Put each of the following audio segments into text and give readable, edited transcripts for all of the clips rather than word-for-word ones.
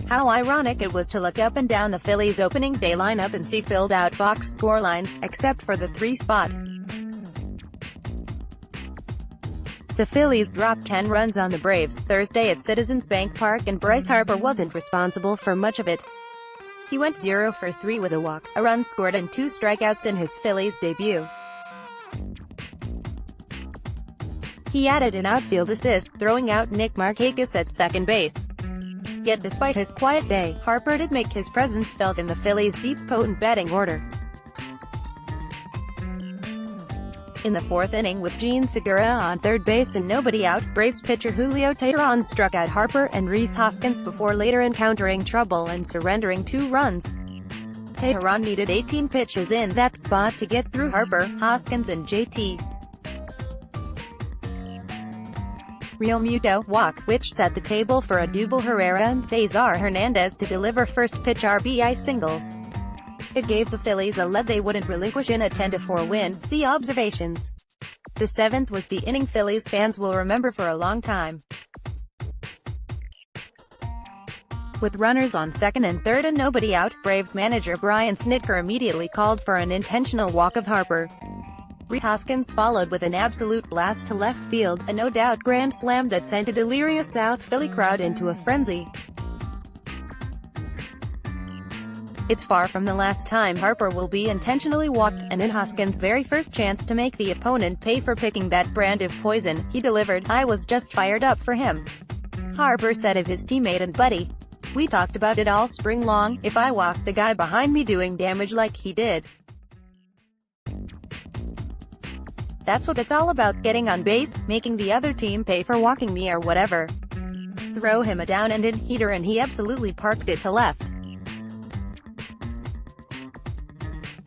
How ironic it was to look up and down the Phillies' opening day lineup and see filled-out box scorelines, except for the 3 spot. The Phillies dropped 10 runs on the Braves Thursday at Citizens Bank Park, and Bryce Harper wasn't responsible for much of it. He went 0 for 3 with a walk, a run scored and 2 strikeouts in his Phillies debut. He added an outfield assist, throwing out Nick Markakis at second base. Yet despite his quiet day, Harper did make his presence felt in the Phillies' deep, potent batting order. In the 4th inning, with Jean Segura on third base and nobody out, Braves pitcher Julio Teheran struck out Harper and Rhys Hoskins before later encountering trouble and surrendering 2 runs. Teheran needed 18 pitches in that spot to get through Harper, Hoskins and JT. Real Muto walk, which set the table for Odubel Herrera and Cesar Hernandez to deliver first-pitch RBI singles. It gave the Phillies a lead they wouldn't relinquish in a 10-4 win. See observations. The 7th was the inning Phillies fans will remember for a long time. With runners on second and third and nobody out, Braves manager Brian Snitker immediately called for an intentional walk of Harper. Rhys Hoskins followed with an absolute blast to left field, a no-doubt grand slam that sent a delirious South Philly crowd into a frenzy. It's far from the last time Harper will be intentionally walked, and in Hoskins' very first chance to make the opponent pay for picking that brand of poison, he delivered, "I was just fired up for him." Harper said of his teammate and buddy, "We talked about it all spring long, if I walked the guy behind me doing damage like he did. That's what it's all about, getting on base, making the other team pay for walking me or whatever. Throw him a down-and-in heater and he absolutely parked it to left.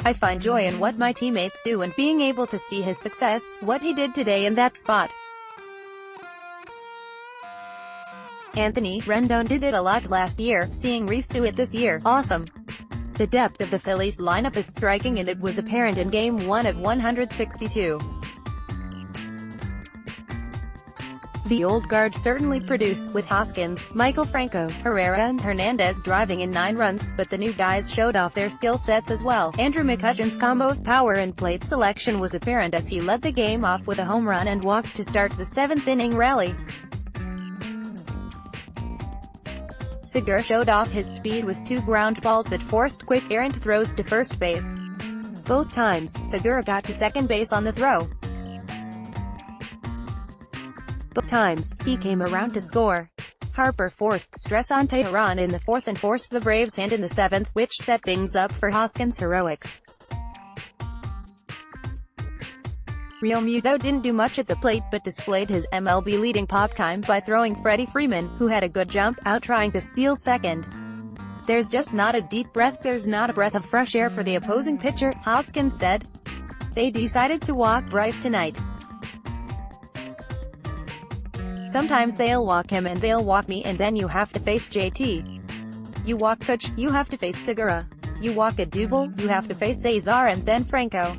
I find joy in what my teammates do and being able to see his success, what he did today in that spot. Anthony Rendon did it a lot last year, seeing Rhys do it this year, awesome. The depth of the Phillies lineup is striking and it was apparent in Game 1 of 162. The old guard certainly produced, with Hoskins, Michael Franco, Herrera and Hernandez driving in 9 runs, but the new guys showed off their skill sets as well. Andrew McCutchen's combo of power and plate selection was apparent as he led the game off with a home run and walked to start the 7th inning rally. Segura showed off his speed with 2 ground balls that forced quick, errant throws to first base. Both times, Segura got to second base on the throw. Both times, he came around to score. Harper forced stress on Teheran in the 4th and forced the Braves' hand in the 7th, which set things up for Hoskins' heroics. Real Muto didn't do much at the plate but displayed his MLB-leading pop time by throwing Freddie Freeman, who had a good jump, out trying to steal second. There's just not a deep breath, there's not a breath of fresh air for the opposing pitcher, Hoskins said. They decided to walk Bryce tonight. Sometimes they'll walk him and they'll walk me and then you have to face JT. You walk Kutch, you have to face Segura. You walk Odubel, you have to face Cesar and then Franco.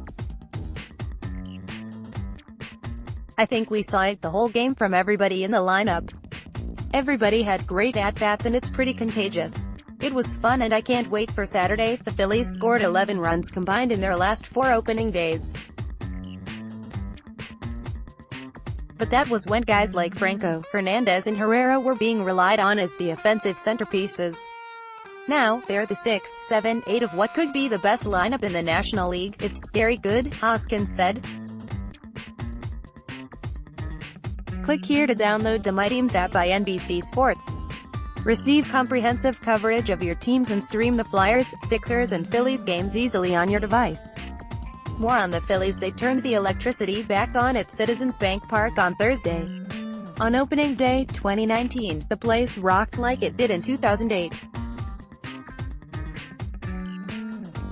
I think we saw it the whole game from everybody in the lineup. Everybody had great at-bats and it's pretty contagious. It was fun and I can't wait for Saturday." The Phillies scored 11 runs combined in their last 4 opening days. But that was when guys like Franco, Hernandez and Herrera were being relied on as the offensive centerpieces. Now, they're the 6, 7, 8 of what could be the best lineup in the National League. It's scary good, Hoskins said. Click here to download the My Teams app by NBC Sports. Receive comprehensive coverage of your teams and stream the Flyers, Sixers and Phillies games easily on your device. More on the Phillies. They turned the electricity back on at Citizens Bank Park on Thursday. On opening day, 2019, the place rocked like it did in 2008.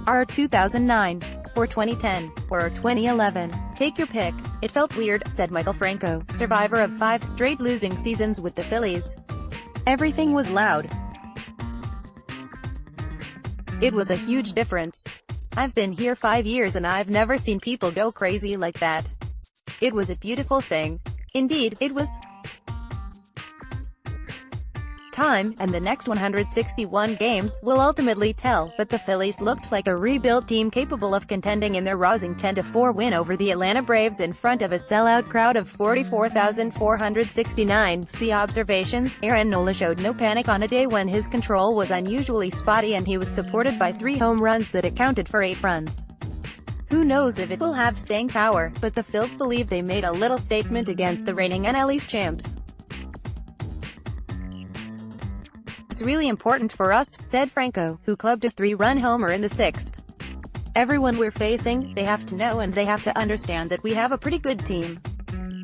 Or 2009. Or 2010. Or 2011. Take your pick. It felt weird, said Michael Franco, survivor of 5 straight losing seasons with the Phillies. Everything was loud. It was a huge difference. I've been here 5 years and I've never seen people go crazy like that. It was a beautiful thing. Indeed, it was. time, and the next 161 games will ultimately tell, but the Phillies looked like a rebuilt team capable of contending in their rousing 10-4 win over the Atlanta Braves in front of a sellout crowd of 44,469. See observations. Aaron Nola showed no panic on a day when his control was unusually spotty and he was supported by 3 home runs that accounted for 8 runs. Who knows if it will have staying power, but the Phils believe they made a little statement against the reigning NL East champs. "It's really important for us," said Franco, who clubbed a 3-run homer in the 6th. "Everyone we're facing, they have to know and they have to understand that we have a pretty good team."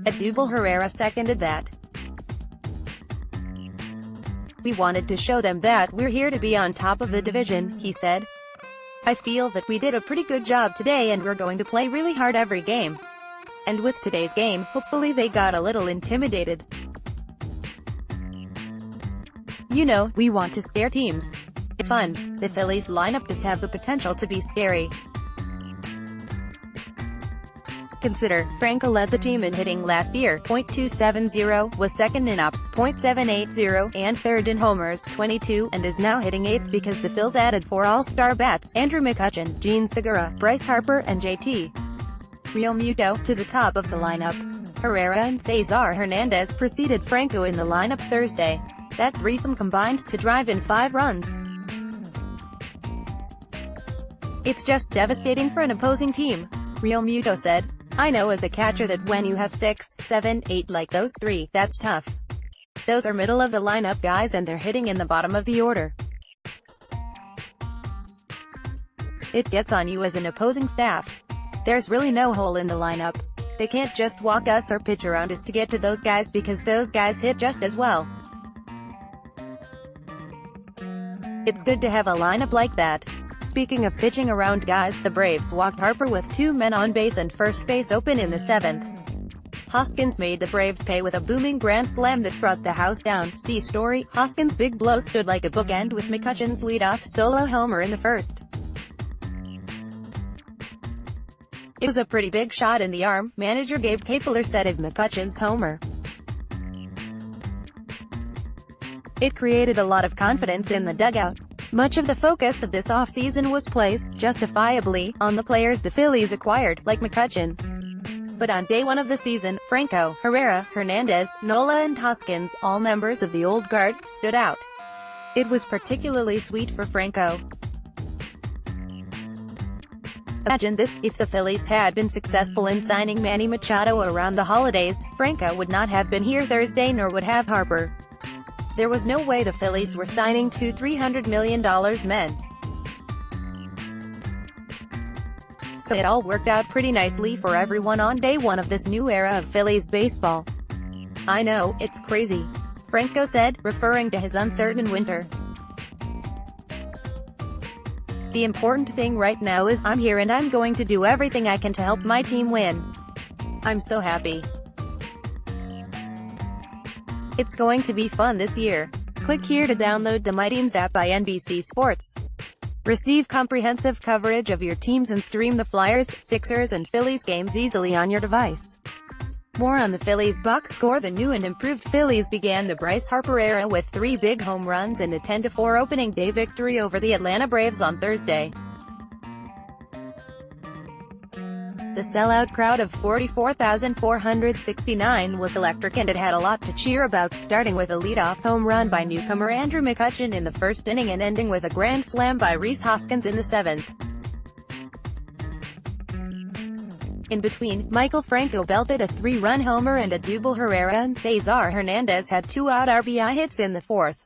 Odubel Herrera seconded that. "We wanted to show them that we're here to be on top of the division," he said. "I feel that we did a pretty good job today and we're going to play really hard every game. And with today's game, hopefully they got a little intimidated. You know, we want to scare teams. It's fun. The Phillies lineup does have the potential to be scary." Consider, Franco led the team in hitting last year, .270, was second in ops, .780, and third in homers, 22, and is now hitting 8th because the Phils added 4 all-star bats, Andrew McCutchen, Gene Segura, Bryce Harper, and JT Realmuto, to the top of the lineup. Herrera and Cesar Hernandez preceded Franco in the lineup Thursday. That threesome combined to drive in 5 runs. "It's just devastating for an opposing team," Realmuto said. "I know as a catcher that when you have 6, 7, 8 like those 3, that's tough. Those are middle-of-the-lineup guys and they're hitting in the bottom of the order. It gets on you as an opposing staff. There's really no hole in the lineup. They can't just walk us or pitch around us to get to those guys because those guys hit just as well. It's good to have a lineup like that." Speaking of pitching around guys, the Braves walked Harper with 2 men on base and first base open in the 7th. Hoskins made the Braves pay with a booming grand slam that brought the house down. See story. Hoskins' big blow stood like a bookend with McCutchen's leadoff solo homer in the 1st. "It was a pretty big shot in the arm," manager Gabe Kapler said of McCutchen's homer. "It created a lot of confidence in the dugout. Much of the focus of this offseason was placed, justifiably, on the players the Phillies acquired, like McCutchen. But on day 1 of the season, Franco, Herrera, Hernandez, Nola and Hoskins, all members of the old guard, stood out. It was particularly sweet for Franco. Imagine this, if the Phillies had been successful in signing Manny Machado around the holidays, Franco would not have been here Thursday nor would have Harper. There was no way the Phillies were signing 2 $300 million men. So it all worked out pretty nicely for everyone on day 1 of this new era of Phillies baseball. I know, it's crazy," Franco said, referring to his uncertain winter. "The important thing right now is, I'm here and I'm going to do everything I can to help my team win. I'm so happy. It's going to be fun this year." Click here to download the My Teams app by NBC Sports. Receive comprehensive coverage of your teams and stream the Flyers, Sixers and Phillies games easily on your device. More on the Phillies box score. The new and improved Phillies began the Bryce Harper era with 3 big home runs and a 10-4 opening day victory over the Atlanta Braves on Thursday. The sellout crowd of 44,469 was electric and it had a lot to cheer about, starting with a leadoff home run by newcomer Andrew McCutchen in the 1st inning and ending with a grand slam by Rhys Hoskins in the 7th. In between, Michael Franco belted a 3-run homer and Odubel Herrera and Cesar Hernandez had 2 out RBI hits in the 4th.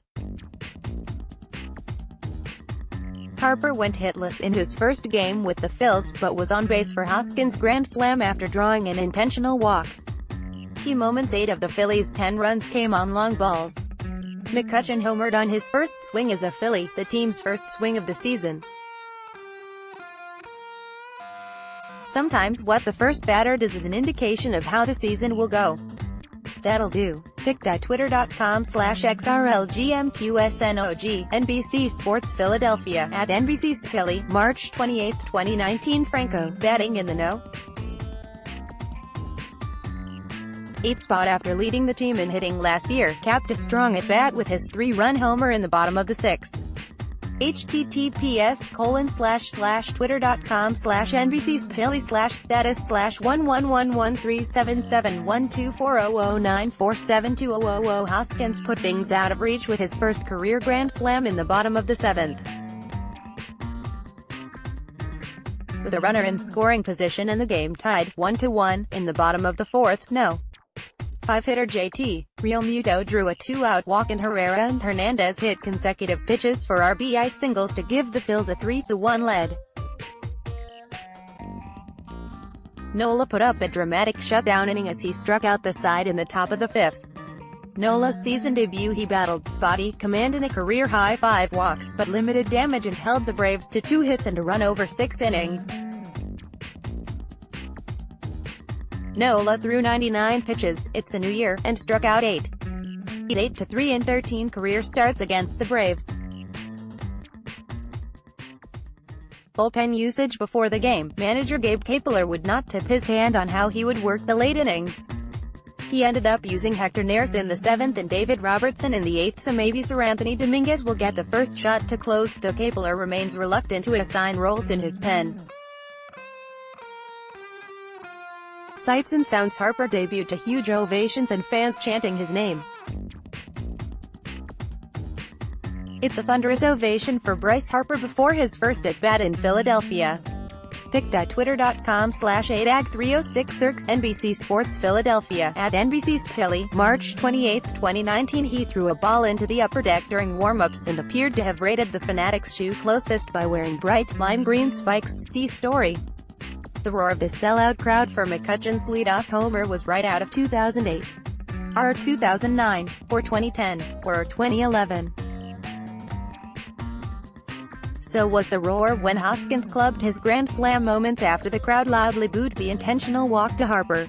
Harper went hitless in his first game with the Phils, but was on base for Hoskins' grand slam after drawing an intentional walk. Key moments: 8 of the Phillies' 10 runs came on long balls. McCutchen homered on his first swing as a Philly, the team's first swing of the season. Sometimes what the first batter does is an indication of how the season will go. That'll do. pic.twitter.com/xrlgmqsnog, NBC Sports Philadelphia, @NBC Philly, March 28, 2019. Franco, batting in the know. 8th spot after leading the team in hitting last year, capped a strong at-bat with his 3-run homer in the bottom of the 6th. https://twitter.com/NBCSphillies/1111377124009472000 Hoskins put things out of reach with his first career grand slam in the bottom of the 7th. With a runner in scoring position and the game tied 1-1 in the bottom of the 4th, no. 5-hitter JT Realmuto drew a 2-out walk and Herrera and Hernandez hit consecutive pitches for RBI singles to give the Phils a 3-1 lead. Nola put up a dramatic shutdown inning as he struck out the side in the top of the 5th. Nola's season debut, he battled spotty command in a career-high 5 walks, but limited damage and held the Braves to 2 hits and a run over 6 innings. Nola threw 99 pitches, it's a new year, and struck out 8. 8-3 in 13 career starts against the Braves. Bullpen usage before the game, manager Gabe Kapler would not tip his hand on how he would work the late innings. He ended up using Hector Neris in the 7th and David Robertson in the 8th, so maybe Seranthony Dominguez will get the first shot to close, though Kapler remains reluctant to assign roles in his pen. Sights and sounds: Harper debuted to huge ovations and fans chanting his name. It's a thunderous ovation for Bryce Harper before his first at-bat in Philadelphia. Picked at twitter.com/adag306circ, NBC Sports Philadelphia, at NBCSphilly, March 28, 2019. He threw a ball into the upper deck during warm-ups and appeared to have raided the Fanatics' shoe closest by wearing bright, lime green spikes. See story. The roar of the sellout crowd for McCutcheon's leadoff homer was right out of 2008, or 2009, or 2010, or 2011. So was the roar when Hoskins clubbed his grand slam moments after the crowd loudly booed the intentional walk to Harper.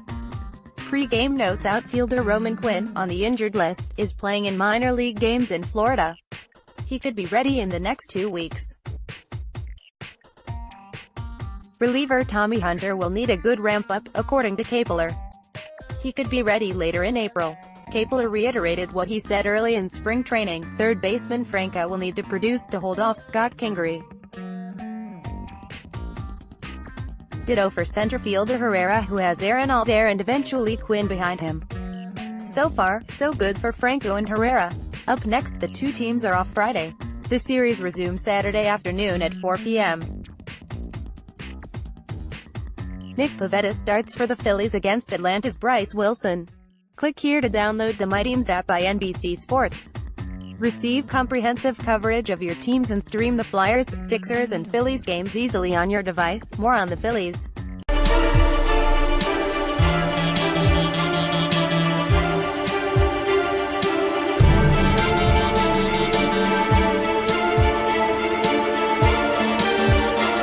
Pre-game notes: outfielder Roman Quinn, on the injured list, is playing in minor league games in Florida. He could be ready in the next 2 weeks. Reliever Tommy Hunter will need a good ramp-up, according to Kapler. He could be ready later in April. Kapler reiterated what he said early in spring training: third baseman Franco will need to produce to hold off Scott Kingery. Ditto for center fielder Herrera, who has Aaron Alder and eventually Quinn behind him. So far, so good for Franco and Herrera. Up next, the two teams are off Friday. The series resumes Saturday afternoon at 4 p.m. Nick Pivetta starts for the Phillies against Atlanta's Bryce Wilson. Click here to download the MyTeams app by NBC Sports. Receive comprehensive coverage of your teams and stream the Flyers, Sixers and Phillies games easily on your device. More on the Phillies.